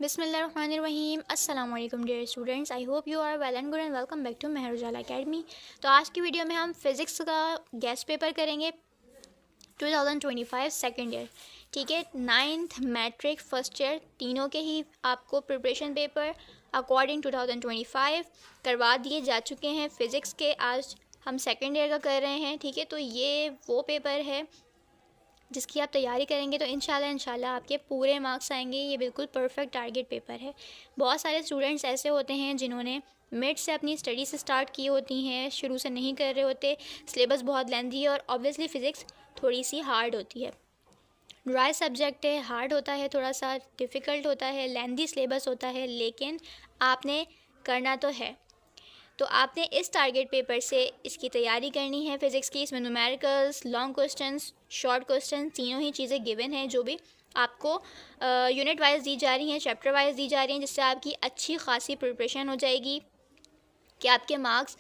बिस्मिल्लाहिर्रहमानिर्रहीम अस्सलाम वालेकुम dear students. I hope you are well and good and welcome back to Mehar Ujala academy. तो आज की वीडियो में हम फिज़िक्स का गेस्ट पेपर करेंगे 2025 सेकेंड ईयर। ठीक है, नाइन्थ मैट्रिक फर्स्ट ईयर तीनों के ही आपको प्रिपरेशन पेपर अकॉर्डिंग 2025 करवा दिए जा चुके हैं। फ़िज़िक्स के आज हम सेकेंड ईयर का कर रहे हैं। ठीक है, तो ये वो पेपर है जिसकी आप तैयारी करेंगे तो इंशाल्लाह आपके पूरे मार्क्स आएंगे। ये बिल्कुल परफेक्ट टारगेट पेपर है। बहुत सारे स्टूडेंट्स ऐसे होते हैं जिन्होंने मिड से अपनी स्टडीज़ स्टार्ट की होती हैं, शुरू से नहीं कर रहे होते, सिलेबस बहुत लेंथी है और ऑब्वियसली फ़िज़िक्स थोड़ी सी हार्ड होती है। ड्राई सब्जेक्ट है, हार्ड होता है, थोड़ा सा डिफ़िकल्ट होता है, लेंथी सिलेबस होता है, लेकिन आपने करना तो है। तो आपने इस टारगेट पेपर से इसकी तैयारी करनी है फ़िज़िक्स की। इसमें numericals, long questions, short question तीनों ही चीज़ें गिवन हैं जो भी आपको यूनिट वाइज दी जा रही हैं, चैप्टर वाइज दी जा रही हैं, जिससे आपकी अच्छी खासी प्रिपरेशन हो जाएगी कि आपके मार्क्स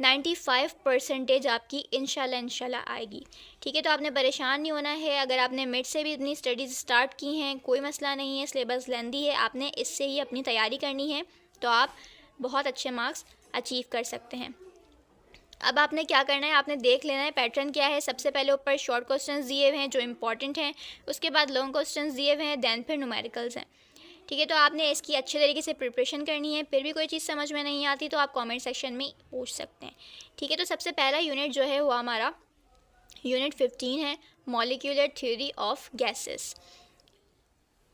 95% आपकी इंशाल्लाह आएगी। ठीक है, तो आपने परेशान नहीं होना है। अगर आपने मिड से भी अपनी स्टडीज़ स्टार्ट की हैं, कोई मसला नहीं है, सिलेबस लेंथी है, आपने इससे ही अपनी तैयारी करनी है तो आप बहुत अच्छे मार्क्स अचीव कर सकते हैं। अब आपने क्या करना है, आपने देख लेना है पैटर्न क्या है। सबसे पहले ऊपर शॉर्ट क्वेश्चंस दिए हुए हैं जो इंपॉर्टेंट हैं, उसके बाद लॉन्ग क्वेश्चंस दिए हुए हैं, दैन फिर न्यूमेरिकल्स हैं। ठीक है, तो आपने इसकी अच्छे तरीके से प्रिपरेशन करनी है। फिर भी कोई चीज़ समझ में नहीं आती तो आप कमेंट सेक्शन में पूछ सकते हैं। ठीक है, तो सबसे पहला यूनिट जो है वो हमारा यूनिट 15 है, मॉलिक्यूलर थ्योरी ऑफ गैसेस।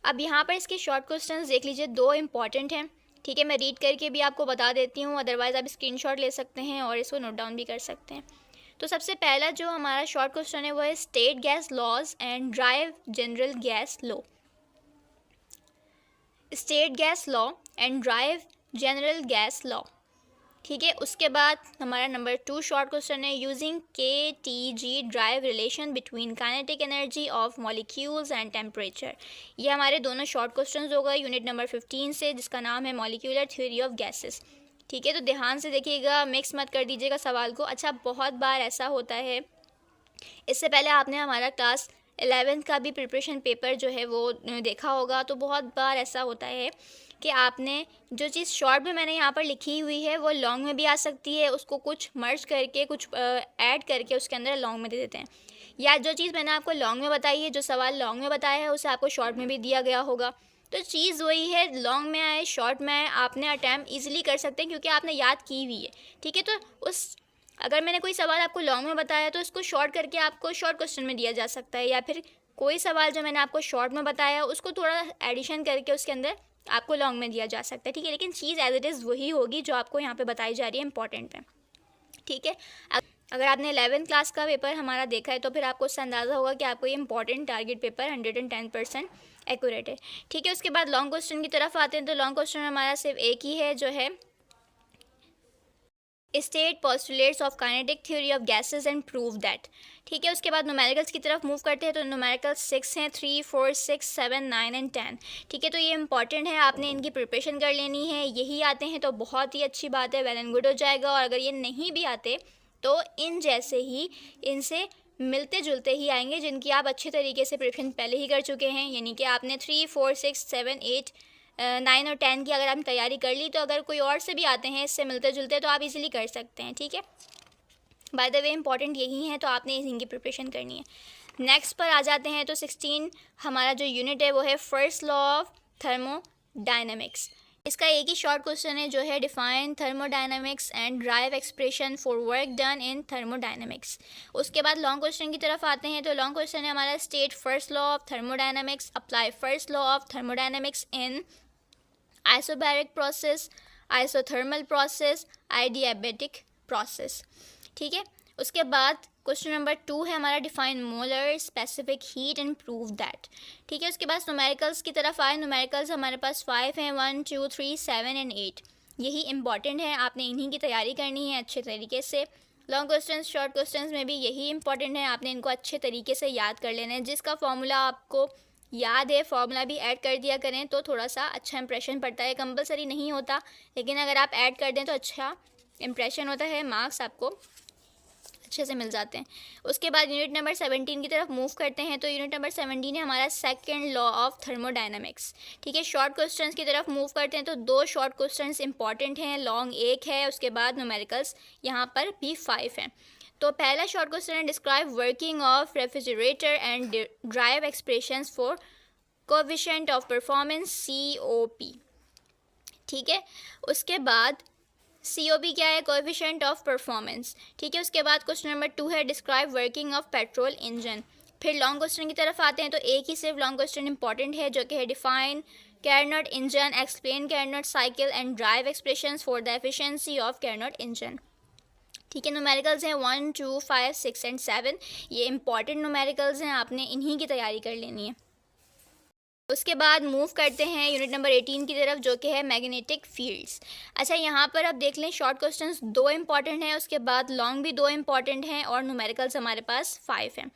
अब यहाँ पर इसके शॉर्ट क्वेश्चंस देख लीजिए, दो इम्पॉर्टेंट हैं। ठीक है, मैं रीड करके भी आपको बता देती हूँ, अदरवाइज़ आप स्क्रीनशॉट ले सकते हैं और इसको नोट डाउन भी कर सकते हैं। तो सबसे पहला जो हमारा शॉर्ट क्वेश्चन है वो है state gas laws and derive general gas law. State gas law and derive general gas law. ठीक है, उसके बाद हमारा नंबर 2 शॉर्ट क्वेश्चन है using KTG derive relation between kinetic energy of molecules and temperature. ये हमारे दोनों शॉर्ट क्वेश्चंस हो गए यूनिट नंबर 15 से, जिसका नाम है मॉलिक्यूलर थ्योरी ऑफ गैसेस। ठीक है, तो ध्यान से देखिएगा, मिक्स मत कर दीजिएगा सवाल को। अच्छा, बहुत बार ऐसा होता है, इससे पहले आपने हमारा क्लास 11th का भी प्रिपरेशन पेपर जो है वो देखा होगा, तो बहुत बार ऐसा होता है कि आपने जो चीज़ शॉर्ट में मैंने यहाँ पर लिखी हुई है वो लॉन्ग में भी आ सकती है, उसको कुछ मर्ज करके कुछ ऐड करके उसके अंदर लॉन्ग में दे देते हैं, या जो चीज़ मैंने आपको लॉन्ग में बताई है, जो सवाल लॉन्ग में बताया है उसे आपको शॉर्ट में भी दिया गया होगा। तो चीज़ वही है, लॉन्ग में आए शॉर्ट में आए, आपने अटैम्प्ट ईजिली कर सकते हैं क्योंकि आपने याद की हुई है। ठीक है, तो उस अगर मैंने कोई सवाल आपको लॉन्ग में बताया तो इसको शॉर्ट करके आपको शॉर्ट क्वेश्चन में दिया जा सकता है, या फिर कोई सवाल जो मैंने आपको शॉर्ट में बताया उसको थोड़ा एडिशन करके उसके अंदर आपको लॉन्ग में दिया जा सकता है। ठीक है, लेकिन चीज़ एज इट इज़ वही होगी जो आपको यहाँ पे बताई जा रही है इंपॉर्टेंट है। ठीक है, अगर आपने 11th क्लास का पेपर हमारा देखा है तो फिर आपको उससे अंदाज़ा होगा कि आपको ये इंपॉर्टेंट टारगेट पेपर 110% एक्यूरेट है। ठीक है, उसके बाद लॉन्ग क्वेश्चन की तरफ आते हैं। तो लॉन्ग क्वेश्चन हमारा सिर्फ एक ही है, जो है state postulates of kinetic theory of gases and prove that. ठीक है, उसके बाद न्यूमेरिकल्स की तरफ मूव करते हैं। तो न्यूमेरिकल्स 6 हैं, 3, 4, 6, 7, 9 एंड 10। ठीक है, तो ये इंपॉर्टेंट है, आपने इनकी प्रिपरेशन कर लेनी है। यही आते हैं तो बहुत ही अच्छी बात है, वेल एंड गुड हो जाएगा। और अगर ये नहीं भी आते तो इन जैसे ही इनसे मिलते जुलते ही आएंगे जिनकी आप अच्छे तरीके से प्रिपरेशन पहले ही कर चुके हैं। यानी कि आपने 3, 4, 6, 7, 8, 9 और 10 की अगर आपने तैयारी कर ली तो अगर कोई और से भी आते हैं इससे मिलते जुलते तो आप इजीली कर सकते हैं। ठीक है, बाय द वे इंपॉर्टेंट यही है, तो आपने इनकी प्रिपरेशन करनी है। नेक्स्ट पर आ जाते हैं। तो 16 हमारा जो यूनिट है वो है फर्स्ट लॉ ऑफ थर्मोडायनेमिक्स। इसका एक ही शॉर्ट क्वेश्चन है जो है define thermodynamics and drive expression for work done in thermodynamics. उसके बाद लॉन्ग क्वेश्चन की तरफ आते हैं। तो लॉन्ग क्वेश्चन है हमारा state first law of thermodynamics, apply first law of thermodynamics in isobaric process, isothermal process, adiabatic process. ठीक है, उसके बाद क्वेश्चन नंबर 2 है हमारा define molar specific heat and prove that. ठीक है, उसके बाद न्यूमेरिकल्स की तरफ आए। न्यूमेरिकल्स हमारे पास 5 हैं, 1, 2, 3, 7 एंड 8। यही इंपॉर्टेंट है, आपने इन्हीं की तैयारी करनी है अच्छे तरीके से। लॉन्ग क्वेश्चन शॉर्ट क्वेश्चन में भी यही इंपॉर्टेंट है, आपने इनको अच्छे तरीके से याद कर लेना है। जिसका फॉर्मूला आपको याद है फार्मूला भी ऐड कर दिया करें तो थोड़ा सा अच्छा इंप्रेशन पड़ता है। कंपलसरी नहीं होता, लेकिन अगर आप ऐड कर दें तो अच्छा इंप्रेशन होता है, मार्क्स आपको अच्छे से मिल जाते हैं। उसके बाद यूनिट नंबर 17 की तरफ मूव करते हैं। तो यूनिट नंबर 17 है हमारा सेकंड लॉ ऑफ थर्मोडायनामिक्स। ठीक है, शॉर्ट क्वेश्चंस की तरफ मूव करते हैं। तो 2 शॉर्ट क्वेश्चंस इंपॉर्टेंट हैं, लॉन्ग 1 है, उसके बाद न्यूमेरिकल्स यहाँ पर भी 5 हैं। तो पहला शॉर्ट क्वेश्चन है, describe working of refrigerator and derive expressions for coefficient of performance COP। ठीक है, उसके बाद COP क्या है, कोएफिशिएंट ऑफ परफॉर्मेंस। ठीक है, उसके बाद क्वेश्चन नंबर 2 है, describe working of petrol engine. फिर लॉन्ग क्वेश्चन की तरफ आते हैं। तो एक ही सिर्फ लॉन्ग क्वेश्चन इंपॉर्टेंट है जो कि है, define Carnot engine, explain Carnot cycle and derive expressions for the efficiency of Carnot engine. ठीक है, न्यूमेरिकल्स हैं 1, 2, 5, 6 एंड 7। ये इंपॉर्टेंट न्यूमेरिकल्स हैं, आपने इन्हीं की तैयारी कर लेनी है। उसके बाद मूव करते हैं यूनिट नंबर 18 की तरफ जो कि है मैग्नेटिक फील्ड्स। अच्छा, यहाँ पर अब देख लें, शॉर्ट क्वेश्चंस 2 इंपॉर्टेंट हैं, उसके बाद लॉन्ग भी 2 इंपॉर्टेंट हैं और न्यूमेरिकल्स हमारे पास 5 हैं।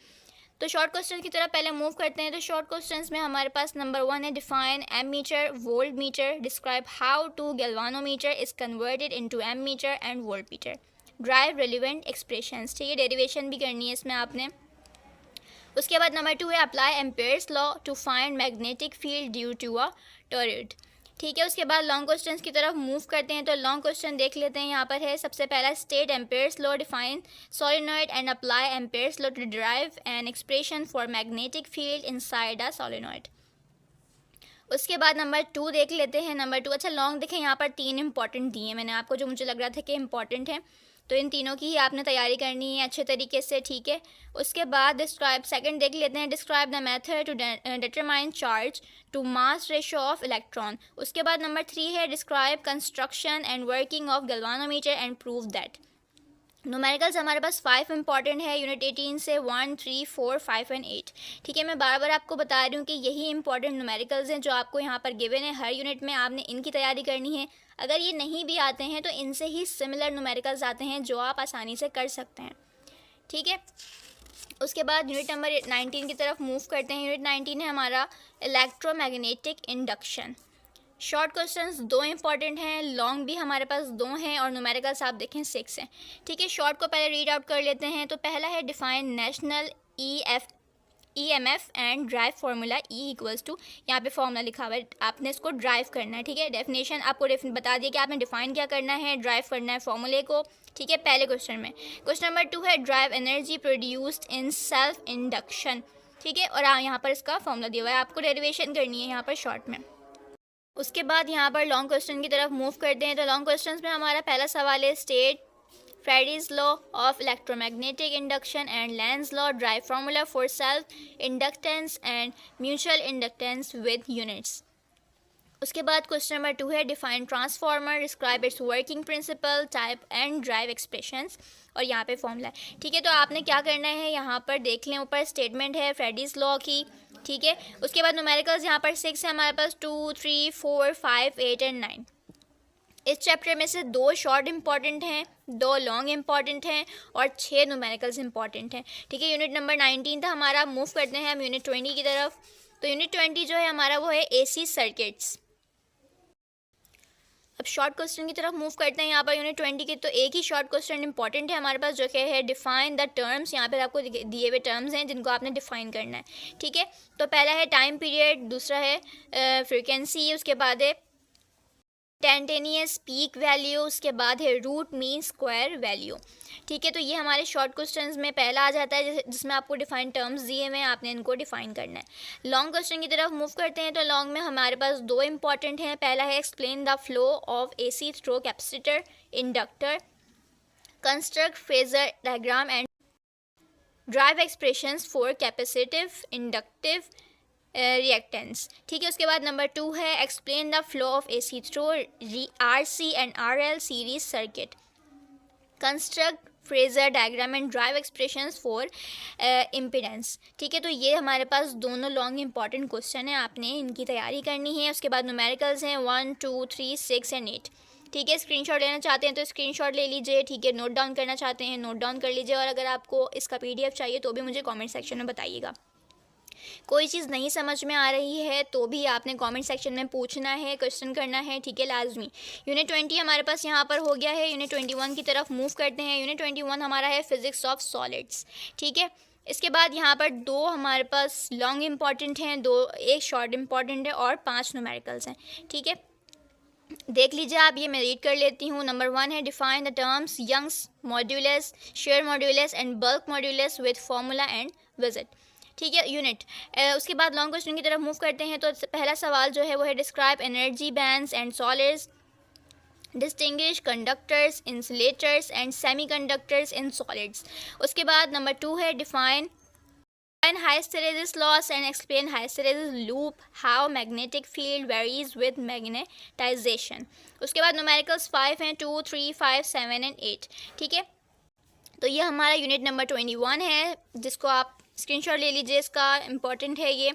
तो शॉर्ट क्वेश्चन की तरफ पहले मूव करते हैं। तो शॉर्ट क्वेश्चंस में हमारे पास नंबर 1 है, define ammeter voltmeter, describe how to galvanometer is converted into ammeter and voltmeter, derive relevant expressions. ठीक है, डेरिवेशन भी करनी है इसमें आपने। उसके बाद नंबर 2 है, apply Ampere's law to find magnetic field due to a toroid. ठीक है, उसके बाद लॉन्ग क्वेश्चंस की तरफ मूव करते हैं। तो लॉन्ग क्वेश्चन देख लेते हैं। यहाँ पर है सबसे पहला, state Ampere's law, define solenoid and apply Ampere's law to derive an expression for magnetic field inside a solenoid. उसके बाद नंबर 2 देख लेते हैं। नंबर 2, अच्छा लॉन्ग देखें, यहाँ पर 3 इंपॉर्टेंट दिए मैंने आपको, जो मुझे लग रहा था कि इंपॉर्टेंट है। तो इन तीनों की ही आपने तैयारी करनी है अच्छे तरीके से। ठीक है, उसके बाद डिस्क्राइब, सेकंड देख लेते हैं, describe the method to determine charge to mass ratio of electron. उसके बाद नंबर 3 है, describe construction and working of galvanometer and prove that. Numericals हमारे पास 5 इंपॉर्टेंट है यूनिट 18 से, 1, 3, 4, 5 एंड 8। ठीक है, मैं बार बार आपको बता रही हूँ कि यही इंपॉर्टेंट न्यूमेरिकल्स हैं जो आपको यहाँ पर गिवन है। हर यूनिट में आपने इनकी तैयारी करनी है। अगर ये नहीं भी आते हैं तो इनसे ही सिमिलर न्यूमेरिकल्स आते हैं जो आप आसानी से कर सकते हैं। ठीक है, उसके बाद यूनिट नंबर 19 की तरफ मूव करते हैं। यूनिट 19 है हमारा electromagnetic induction. Short questions 2 important हैं, लॉन्ग भी हमारे पास 2 हैं और न्यूमेरिकल्स आप देखें 6 हैं। ठीक है, शॉर्ट को पहले रीड आउट कर लेते हैं। तो पहला है, define national EMF and derive formula. E equals to, यहाँ पे फार्मूला लिखा हुआ है, आपने इसको ड्राइव करना है। ठीक है, डेफिनेशन आपको बता दिया कि आपने डिफाइन क्या करना है, ड्राइव करना है फार्मूले को। ठीक है, पहले क्वेश्चन में। क्वेश्चन नंबर 2 है, drive energy produced in self induction. ठीक है, और यहाँ पर इसका फार्मूला दिया हुआ है, आपको डेरिवेशन करनी है यहाँ पर शॉर्ट में। उसके बाद यहाँ पर लॉन्ग क्वेश्चन की तरफ मूव करते हैं। तो लॉन्ग क्वेश्चंस में हमारा पहला सवाल है, state Faraday's law of electromagnetic induction and Lenz's law, drive formula for self inductance and mutual inductance with units। उसके बाद क्वेश्चन नंबर 2 है, define transformer, describe it's working principle, type and derive expressions, और यहाँ पे formula है। ठीक है, तो आपने क्या करना है, यहाँ पर देख लें, ऊपर स्टेटमेंट है Faraday's लॉ की। ठीक है, उसके बाद न्यूमेरिकल्स यहाँ पर 6 है हमारे पास, 2, 3, 4, 5, 8 एंड 9। इस चैप्टर में से 2 शॉर्ट इंपॉर्टेंट हैं, 2 लॉन्ग इंपॉर्टेंट हैं और 6 न्यूमेरिकल्स इंपॉर्टेंट हैं। ठीक है, यूनिट नंबर 19 था हमारा। मूव करते हैं हम यूनिट 20 की तरफ। तो यूनिट 20 जो है हमारा वो है AC सर्किट्स। अब शॉर्ट क्वेश्चन की तरफ मूव करते हैं। यहाँ पर यूनिट 20 के तो एक ही शॉर्ट क्वेश्चन इंपॉर्टेंट है हमारे पास, जो कि है डिफाइन द टर्म्स। यहाँ पर आपको दिए हुए टर्म्स हैं जिनको आपने डिफाइन करना है। ठीक है, तो पहला है टाइम पीरियड, दूसरा है फ्रीक्वेंसी, उसके बाद है इंस्टेंटेनियस पीक वैल्यू, उसके बाद है रूट मीन स्क्वायर वैल्यू। ठीक है, तो ये हमारे शॉर्ट क्वेश्चंस में पहला आ जाता है जिसमें आपको डिफाइन टर्म्स दिए हुए हैं, आपने इनको डिफाइन करना है। लॉन्ग क्वेश्चन की तरफ मूव करते हैं। तो लॉन्ग में हमारे पास 2 इंपॉर्टेंट हैं। पहला है, explain the flow of AC through capacitor inductor, construct phasor diagram and derive expressions for capacitive inductive reactance. ठीक है, उसके बाद नंबर 2 है, explain the flow of AC through RC and RL series circuit, construct Fraser diagram and derive expressions for impedance. ठीक है, तो ये हमारे पास दोनों लॉन्ग इंपॉर्टेंट क्वेश्चन है, आपने इनकी तैयारी करनी है। उसके बाद न्यूमेरिकल्स हैं 1, 2, 3, 6 एंड 8। ठीक है, स्क्रीनशॉट लेना चाहते हैं तो स्क्रीनशॉट ले लीजिए। ठीक है, नोट डाउन करना चाहते हैं नोट डाउन कर लीजिए, और अगर आपको इसका PDF चाहिए तो भी मुझे कॉमेंट सेक्शन में बताइएगा। कोई चीज़ नहीं समझ में आ रही है तो भी आपने कमेंट सेक्शन में पूछना है, क्वेश्चन करना है, ठीक है, लाजमी। यूनिट 20 हमारे पास यहाँ पर हो गया है। यूनिट 21 की तरफ मूव करते हैं। यूनिट 21 हमारा है फिज़िक्स ऑफ सॉलिड्स, ठीक है। इसके बाद यहाँ पर 2 हमारे पास लॉन्ग इंपॉर्टेंट हैं, 2 एक शॉर्ट इंपॉर्टेंट है और 5 न्यूमेरिकल्स हैं, ठीक है। देख लीजिए आप, ये मैं रीड कर लेती हूँ। नंबर 1 है define the terms Young's modulus, shear modulus and bulk modulus with formula and visit, ठीक है, यूनिट। उसके बाद लॉन्ग क्वेश्चन की तरफ मूव करते हैं। तो पहला सवाल जो है वो है describe energy bands and solids, distinguish conductors, insulators and semiconductors in solids. उसके बाद नंबर 2 है define hysteresis loss and explain hysteresis loop, how magnetic field varies with magnetization। उसके बाद न्यूमेरिकल्स 5 हैं, 2, 3, 5, 7 एंड 8, ठीक है। तो ये हमारा यूनिट नंबर 21 है, जिसको आप स्क्रीनशॉट ले लीजिए, इसका इम्पोर्टेंट है ये।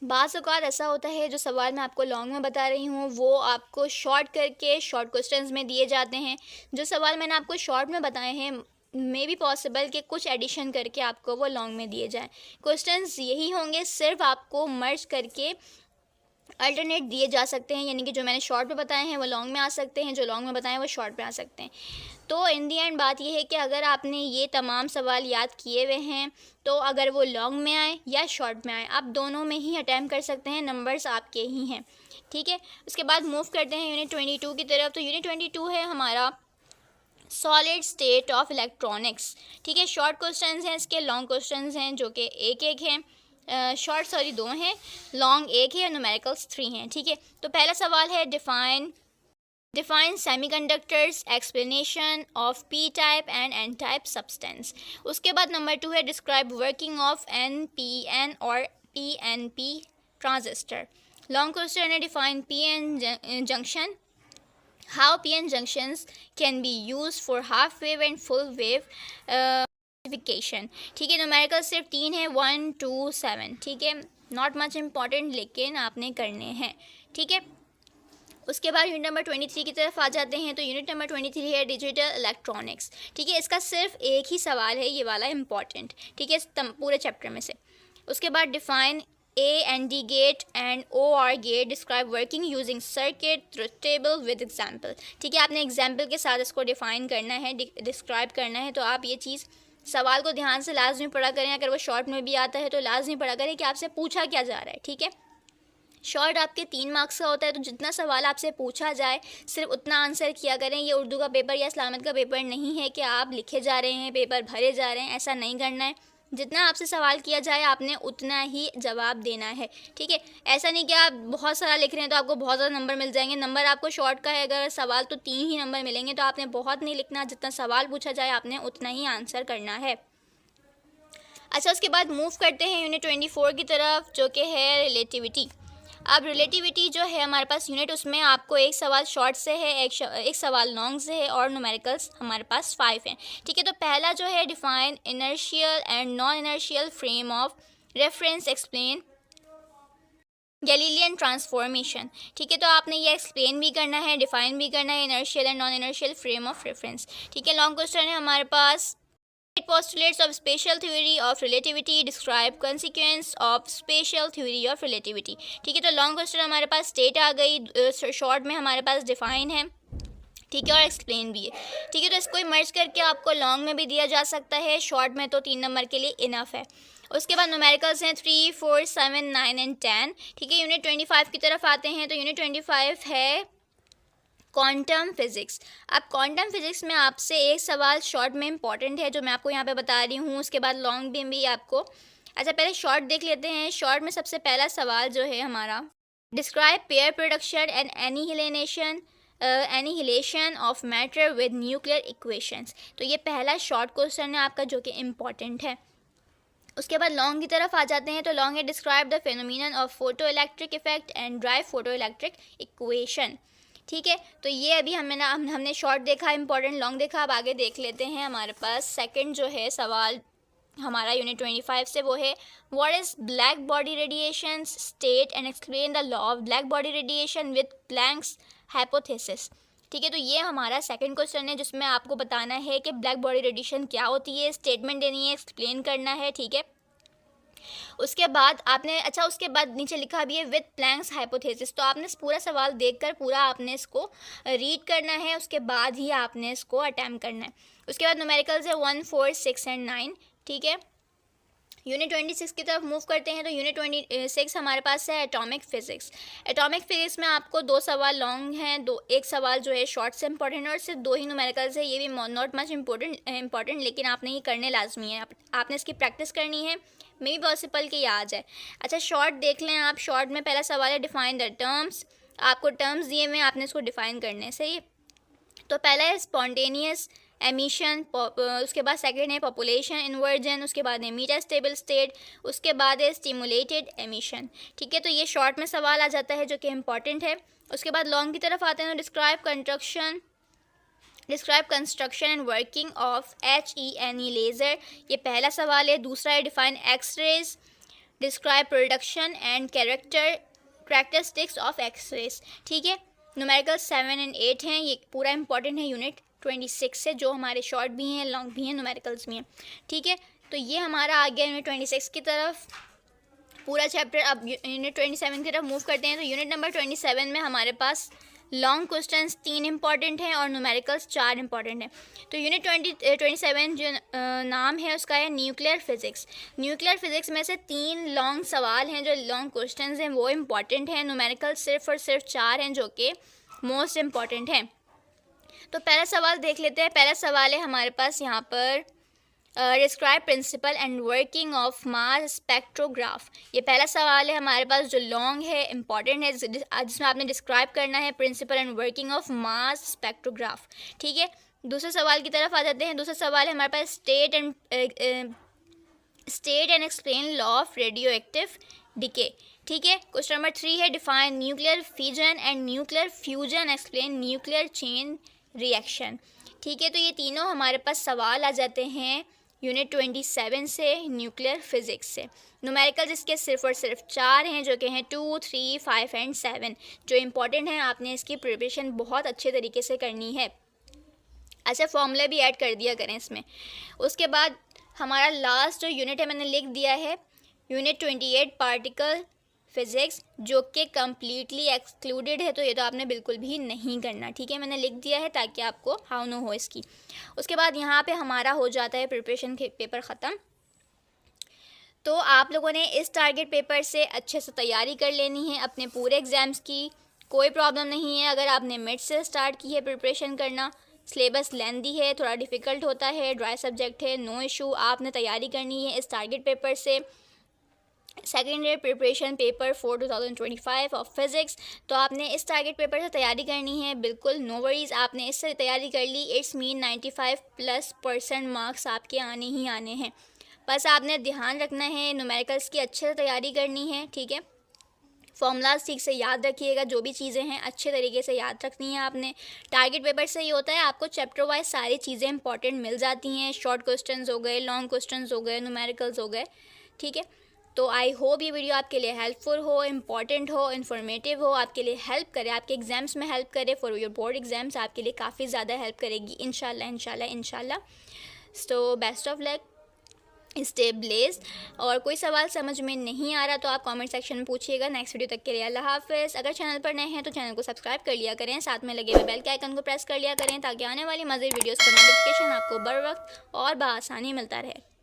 बाज़ औक़ात ऐसा होता है जो सवाल मैं आपको लॉन्ग में बता रही हूँ वो आपको शॉर्ट करके शॉर्ट क्वेश्चंस में दिए जाते हैं। जो सवाल मैंने आपको शॉर्ट में बताए हैं मे बी पॉसिबल कि कुछ एडिशन करके आपको वो लॉन्ग में दिए जाएँ। क्वेश्चंस यही होंगे, सिर्फ आपको मर्ज करके अल्टरनेट दिए जा सकते हैं, यानी कि जो मैंने शॉर्ट में बताए हैं वो लॉन्ग में आ सकते हैं, जो लॉन्ग में बताए हैं वो शॉर्ट में आ सकते हैं। तो इन दी एंड बात यह है कि अगर आपने ये तमाम सवाल याद किए हुए हैं तो अगर वो लॉन्ग में आए या शॉर्ट में आए, आप दोनों में ही अटैम्प्ट कर सकते हैं, नंबर्स आपके ही हैं, ठीक है। उसके बाद मूव करते हैं यूनिट 22 की तरफ। तो यूनिट 22 है हमारा सॉलिड स्टेट ऑफ इलेक्ट्रॉनिक्स, ठीक है। शॉर्ट क्वेश्चंस हैं इसके, लॉन्ग क्वेश्चंस हैं जो कि एक हैं, शॉर्ट 2 हैं, लॉन्ग 1 है और न्यूमेरिकल्स 3 हैं, ठीक है। तो पहला सवाल है define semiconductors, explanation of P type and N type substance. उसके बाद नंबर 2 है डिस्क्राइब वर्किंग ऑफ NPN और PNP ट्रांजिस्टर। लॉन्ग क्वेश्चन है define PN junction, how PN junctions can be used for half wave and full wave amplification, ठीक है। Numerical सिर्फ 3 है, 1, 2, 7, ठीक है, नॉट मच इम्पॉर्टेंट लेकिन आपने करने हैं, ठीक है। उसके बाद यूनिट नंबर 23 की तरफ आ जाते हैं। तो यूनिट नंबर 23 है डिजिटल इलेक्ट्रॉनिक्स, ठीक है। इसका सिर्फ एक ही सवाल है, ये वाला इम्पॉर्टेंट, ठीक है, पूरे चैप्टर में से। उसके बाद define AND gate and OR gate, describe working using circuit, truth table with example, ठीक है। आपने एग्जाम्पल के साथ इसको डिफ़ाइन करना है, डिस्क्राइब करना है। तो आप ये चीज़ सवाल को ध्यान से लाजमी पढ़ा करें। अगर वो शॉर्ट में भी आता है तो लाजमी पढ़ा करें कि आपसे पूछा क्या जा रहा है, ठीक है। शॉर्ट आपके 3 मार्क्स का होता है, तो जितना सवाल आपसे पूछा जाए सिर्फ उतना आंसर किया करें। ये उर्दू का पेपर या इस्लामिक का पेपर नहीं है कि आप लिखे जा रहे हैं, पेपर भरे जा रहे हैं, ऐसा नहीं करना है। जितना आपसे सवाल किया जाए आपने उतना ही जवाब देना है, ठीक है। ऐसा नहीं कि आप बहुत सारा लिख रहे हैं तो आपको बहुत ज़्यादा नंबर मिल जाएंगे। नंबर आपको शॉर्ट का है, अगर सवाल तो 3 ही नंबर मिलेंगे, तो आपने बहुत नहीं लिखना, जितना सवाल पूछा जाए आपने उतना ही आंसर करना है। अच्छा, उसके बाद मूव करते हैं यूनिट 24 की तरफ, जो कि है रिलेटिविटी। अब रिलेटिविटी जो है हमारे पास यूनिट, उसमें आपको एक सवाल शॉर्ट से है, एक सवाल लॉन्ग से है और न्यूमेरिकल्स हमारे पास 5 हैं, ठीक है। तो पहला जो है define inertial and non inertial frame of reference, explain Galilean transformation, ठीक है। तो आपने ये एक्सप्लेन भी करना है, डिफाइन भी करना है, inertial and non inertial frame of reference, ठीक है। लॉन्ग क्वेश्चन है हमारे पास postulates of special theory of relativity, describe consequence of special theory of relativity, ठीक है। तो लॉन्ग क्वेश्चन हमारे पास स्टेट आ गई, शॉर्ट में हमारे पास डिफाइन है, ठीक है, और एक्सप्लेन भी है, ठीक है। तो इसको मर्ज करके आपको लॉन्ग में भी दिया जा सकता है, शॉर्ट में तो 3 नंबर के लिए इनफ है। उसके बाद न्यूमेरिकल्स हैं 3, 4, 7, 9 एंड 10, ठीक है। यूनिट 25 की तरफ आते हैं। तो यूनिट 25 है क्वांटम फिज़िक्स। अब क्वांटम फिज़िक्स में आपसे एक सवाल शॉर्ट में इंपॉर्टेंट है जो मैं आपको यहाँ पे बता रही हूँ, उसके बाद लॉन्ग में भी आपको। अच्छा, पहले शॉर्ट देख लेते हैं। शॉर्ट में सबसे पहला सवाल जो है हमारा, describe pair production and annihilation of matter with nuclear equations. तो ये पहला शॉर्ट क्वेश्चन है आपका जो कि इम्पॉर्टेंट है। उसके बाद लॉन्ग की तरफ आ जाते हैं। तो लॉन्ग है describe the phenomenon of photo electric effect and drive photo electric equation, ठीक है। तो ये अभी हमने शॉर्ट देखा, इंपॉर्टेंट लॉन्ग देखा। अब आगे देख लेते हैं। हमारे पास सेकंड जो है सवाल हमारा यूनिट 25 से, वो है what is black body radiation, state and explain the law of black body radiation with Planck's hypothesis, ठीक है। तो ये हमारा सेकंड क्वेश्चन है जिसमें आपको बताना है कि ब्लैक बॉडी रेडिएशन क्या होती है, स्टेटमेंट देनी है, एक्सप्लेन करना है, ठीक है। उसके बाद आपने अच्छा उसके बाद नीचे लिखा भी है विद प्लैंक्स हाइपोथेसिस, तो आपने पूरा सवाल देखकर पूरा आपने इसको रीड करना है, उसके बाद ही आपने इसको अटैम्प्ट करना है। उसके बाद न्यूमेरिकल्स है 1, 4, 6 एंड 9, ठीक है। यूनिट 26 की तरफ मूव करते हैं। तो यूनिट 26 हमारे पास है एटॉमिक फिजिक्स। एटॉमिक फिजिक्स में आपको 2 सवाल लॉन्ग हैं, एक सवाल जो है शॉर्ट से इंपॉर्टेंट है और सिर्फ 2 ही न्यूमेरिकल्स है। ये भी नॉट मच इंपॉर्टेंट लेकिन आपने ये करने लाजमी है, आपने इसकी प्रैक्टिस करनी है, मे बी पॉसिबल कि याद है। अच्छा शॉर्ट देख लें आप। शॉर्ट में पहला सवाल है डिफाइन द टर्म्स, आपको टर्म्स दिए हुए हैं, आपने इसको डिफाइन करने हैं, सही है। तो पहला है स्पॉन्टेनियस एमिशन, उसके बाद सेकंड है पॉपुलेशन इन्वर्जन, उसके बाद है मेटास्टेबल स्टेट, उसके बाद है स्टिमुलेटेड एमिशन, ठीक है। तो ये शॉर्ट में सवाल आ जाता है जो कि इम्पॉर्टेंट है। उसके बाद लॉन्ग की तरफ आते हैं तो describe construction and working of HENE laser, ये पहला सवाल है। दूसरा है define X rays, describe production and characteristics of X rays, ठीक है। न्यूमेरिकल 7 एंड 8 हैं, ये पूरा इंपॉर्टेंट है यूनिट 26 से, जो हमारे शॉर्ट भी हैं, लॉन्ग भी हैं, न्यूमेरिकल्स भी हैं, ठीक है। तो ये हमारा आ गया यूनिट 26 की तरफ पूरा चैप्टर। अब यूनिट 27 की तरफ मूव करते हैं। तो यूनिट नंबर 27 में हमारे पास लॉन्ग क्वेश्चंस 3 इंपॉर्टेंट हैं और न्यूमेरिकल्स 4 इंपॉर्टेंट हैं। तो यूनिट 27 जो नाम है उसका है न्यूक्लियर फिजिक्स। न्यूक्लियर फिजिक्स में से 3 लॉन्ग सवाल हैं जो लॉन्ग क्वेश्चंस हैं वो इंपॉर्टेंट हैं। न्यूमेरिकल्स सिर्फ और सिर्फ 4 हैं जो कि मोस्ट इम्पॉर्टेंट हैं। तो पहला सवाल देख लेते हैं। पहला सवाल है हमारे पास यहाँ पर describe principle and working of mass spectrograph, ये पहला सवाल है हमारे पास जो लॉन्ग है, इंपॉर्टेंट है, जिसमें आपने डिस्क्राइब करना है principle and working of mass spectrograph, ठीक है। दूसरे सवाल की तरफ आ जाते हैं। दूसरा सवाल है हमारे पास state and explain law of radioactive decay, ठीक है। क्वेश्चन नंबर 3 है define nuclear fission and nuclear fusion, explain nuclear chain reaction, ठीक है। तो ये तीनों हमारे पास सवाल आ जाते हैं यूनिट 27 से, न्यूक्लियर फिजिक्स से। न्यूमेरिकल्स इसके सिर्फ और सिर्फ 4 हैं जो कि हैं 2, 3, 5 एंड 7, जो इंपॉर्टेंट हैं। आपने इसकी प्रिपरेशन बहुत अच्छे तरीके से करनी है। अच्छा फॉर्मूला भी ऐड कर दिया करें इसमें। उसके बाद हमारा लास्ट जो यूनिट है मैंने लिख दिया है यूनिट 28 पार्टिकल फिज़िक्स, जो कि कम्प्लीटली एक्सक्लूडेड है, तो ये तो आपने बिल्कुल भी नहीं करना, ठीक है। मैंने लिख दिया है ताकि आपको हाउ नो हो इसकी। उसके बाद यहाँ पे हमारा हो जाता है प्रिपरेशन के पेपर ख़त्म। तो आप लोगों ने इस टारगेट पेपर से अच्छे से तैयारी कर लेनी है अपने पूरे एग्ज़ाम्स की। कोई प्रॉब्लम नहीं है अगर आपने मिड से स्टार्ट की है प्रिपरेशन करना। सिलेबस लेंदी है, थोड़ा डिफ़िकल्ट होता है, ड्राई सब्जेक्ट है, नो इशू, आपने तैयारी करनी है इस टारगेट पेपर से। Second year preparation paper 4 2025 of physics, तो आपने इस टारगेट पेपर से तैयारी करनी है, बिल्कुल नो वरीज़। आपने इससे तैयारी कर ली, इट्स मीन 95+% मार्क्स आपके आने ही आने हैं। बस आपने ध्यान रखना है, न्यूमेरिकल्स की अच्छे से तैयारी करनी है, ठीक है। फॉर्मूलाज ठीक से याद रखिएगा, जो भी चीज़ें हैं अच्छे तरीके से याद रखनी है आपने। टारगेट पेपर से ये होता है आपको चैप्टर वाइज सारी चीज़ें इंपॉर्टेंट मिल जाती हैं। शॉर्ट क्वेश्चंस हो गए, लॉन्ग क्वेश्चंस हो गए, न्यूमेरिकल्स हो गए, ठीक है। तो आई होप ये वीडियो आपके लिए हेल्पफुल हो, इंपॉर्टेंट हो, इन्फॉर्मेटिव हो, आपके लिए हेल्प करे, आपके एग्ज़ाम्स में हेल्प करे, फॉर योर बोर्ड एग्ज़ाम्स आपके लिए काफ़ी ज़्यादा हेल्प करेगी इंशाल्लाह इंशाल्लाह इंशाल्लाह। So best of luck, stay blessed. और कोई सवाल समझ में नहीं आ रहा तो आप कमेंट सेक्शन में पूछिएगा। नेक्स्ट वीडियो तक के लिए अल्लाह हाफ़िज़। अगर चैनल पर नए हैं तो चैनल को सब्सक्राइब कर लिया करें, साथ में लगे हुए बेल के आइकन को प्रेस कर लिया करें ताकि आने वाली मज़ीद वीडियोस का नोटिफिकेशन आपको बर वक्त और बआसानी मिलता रहे।